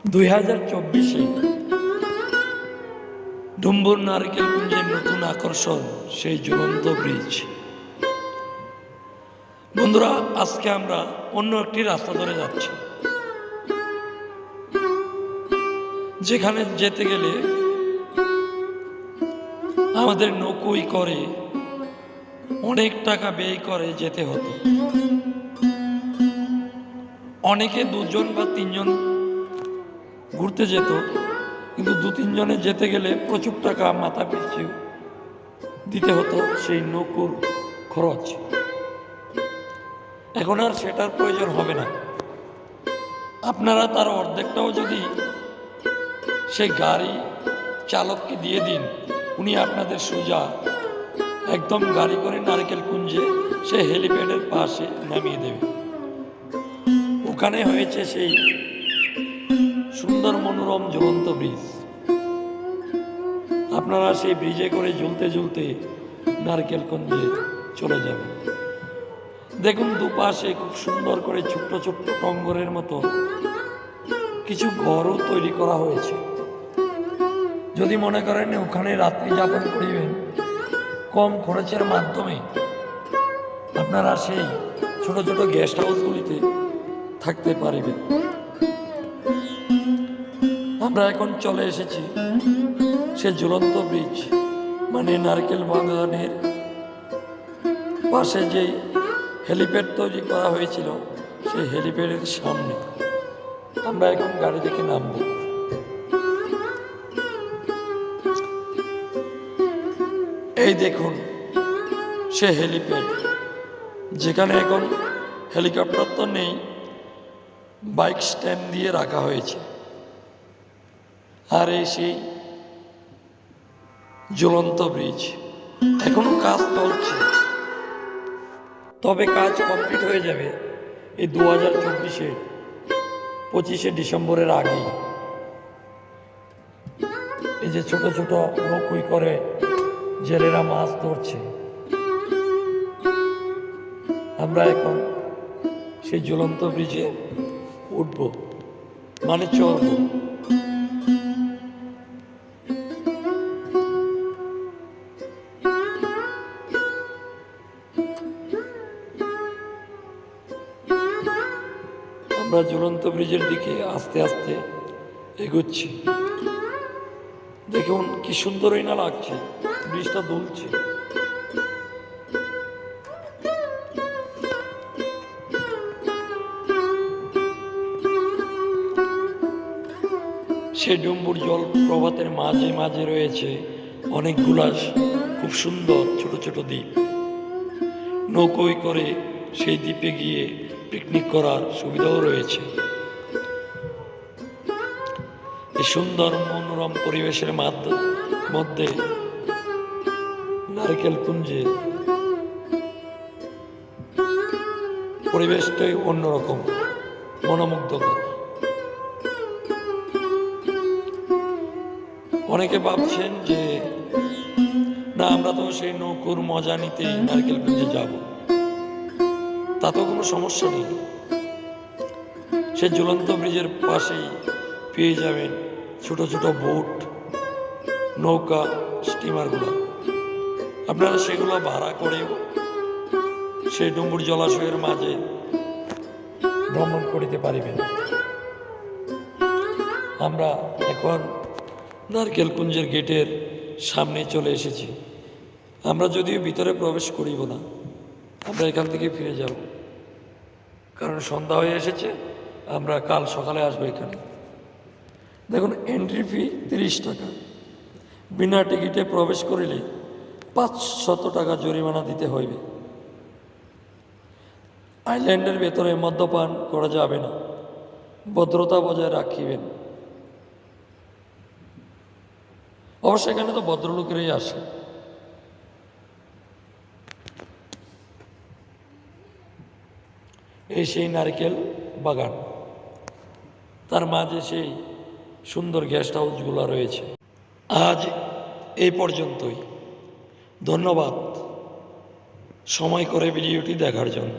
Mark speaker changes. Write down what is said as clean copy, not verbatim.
Speaker 1: 2024-এ ডুম্বুর নারকেলকুঞ্জের নতুন আকর্ষণ সেই ঝুলন্ত ব্রিজ। বন্ধুরা, আজকে আমরা অন্য একটি রাস্তা ধরে যাচ্ছি, যেখানে যেতে গেলে আমাদের নৌকোয় করে অনেক টাকা ব্যয় করে যেতে হতো। অনেকে দুজন বা তিনজন ঘুরতে যেত, কিন্তু দু তিনজনে যেতে গেলে প্রচুর টাকা মাথা পিছু দিতে হতো সেই নৌকোর খরচ। এখন আর সেটার প্রয়োজন হবে না। আপনারা তার অর্ধেকটাও যদি সেই গাড়ি চালককে দিয়ে দিন, উনি আপনাদের সোজা একদম গাড়ি করে নারকেলকুঞ্জে সে হেলিপ্যাডের পাশে নামিয়ে দেবে। ওখানে হয়েছে সেই সুন্দর মনোরম ঝুলন্ত ব্রিজ। আপনারা সেই ব্রিজে করে ঝুলতে ঝুলতে নারকেলকুঞ্জে চলে যাবেন। দেখুন, দুপাশে খুব সুন্দর করে ছোট্ট ছোট্ট টঙ্গরের মতো কিছু ঘরও তৈরি করা হয়েছে। যদি মনে করেন ওখানে রাত্রি যাপন করিবেন কম খরচের মাধ্যমে, আপনারা সেই ছোট ছোট গেস্ট হাউসগুলিতে থাকতে পারবেন। আমরা এখন চলে এসেছি সে ঝুলন্ত ব্রিজ, মানে নারকেল বাগানের পাশে যেই হেলিপ্যাড তৈরি করা হয়েছিল সেই হেলিপ্যাডের সামনে। আমরা এখন গাড়ি থেকে নামব। এই দেখুন সে হেলিপ্যাড, যেখানে এখন হেলিকপ্টার তো নেই, বাইক স্ট্যান্ড দিয়ে রাখা হয়েছে। আর এই সেই ঝুলন্ত ব্রিজ এখনো কাজ চলছে, তবে কাজ কমপ্লিট হয়ে যাবে এই 2024-এর 25শে ডিসেম্বরের আগেই। এই যে ছোট ছোট নৌকোয় করে জেলেরা মাছ ধরছে, আমরা এখন সেই ঝুলন্ত ব্রিজে উঠব, মানে চড়ব। আমরা ঝুলন্ত ব্রিজের দিকে আস্তে আস্তে এগোচ্ছি। দেখুন কি সুন্দরই না লাগছে, ব্রিজটা দুলছে। সে ডুম্বুর জল প্রপাতের মাঝে মাঝে রয়েছে অনেকগুলা খুব সুন্দর ছোট ছোট দ্বীপ। নৌকোয় করে সেই দ্বীপে গিয়ে পিকনিক করার সুবিধাও রয়েছে। এই সুন্দর মনোরম পরিবেশের মধ্যে নারকেলকুঞ্জে পরিবেশটাই অন্যরকম, মনোমুগ্ধকর। অনেকে ভাবছেন যে না, আমরা তো সেই নৌকোর মজা নিতেই নারকেলকুঞ্জে যাব, তাতেও কোনো সমস্যা নেই। সে ঝুলন্ত ব্রিজের পাশেই পেয়ে যাবেন ছোট ছোট বোট, নৌকা, স্টিমারগুলো। আপনারা সেগুলো ভাড়া করেও সেই ডুম্বুর জলাশয়ের মাঝে ভ্রমণ করিতে পারিবেন। আমরা এখন নারকেলকুঞ্জের গেটের সামনে চলে এসেছি। আমরা যদিও ভিতরে প্রবেশ করিব না, আমরা এখান থেকে ফিরে যাব, কারণ সন্ধ্যা হয়ে এসেছে। আমরা কাল সকালে আসবো এখানে। দেখুন, এন্ট্রি ফি 30 টাকা। বিনা টিকিটে প্রবেশ করিলে 500 টাকা জরিমানা দিতে হইবে। আইল্যান্ডের ভেতরে মদ্যপান করা যাবে না, ভদ্রতা বজায় রাখিবেন। অবশ্য এখানে তো ভদ্রলোকেরাই আসে। এই সেই নারকেল বাগান, তার মাঝে সেই সুন্দর গেস্ট হাউসগুলো রয়েছে। আজ এই পর্যন্তই। ধন্যবাদ সময় করে ভিডিওটি দেখার জন্য।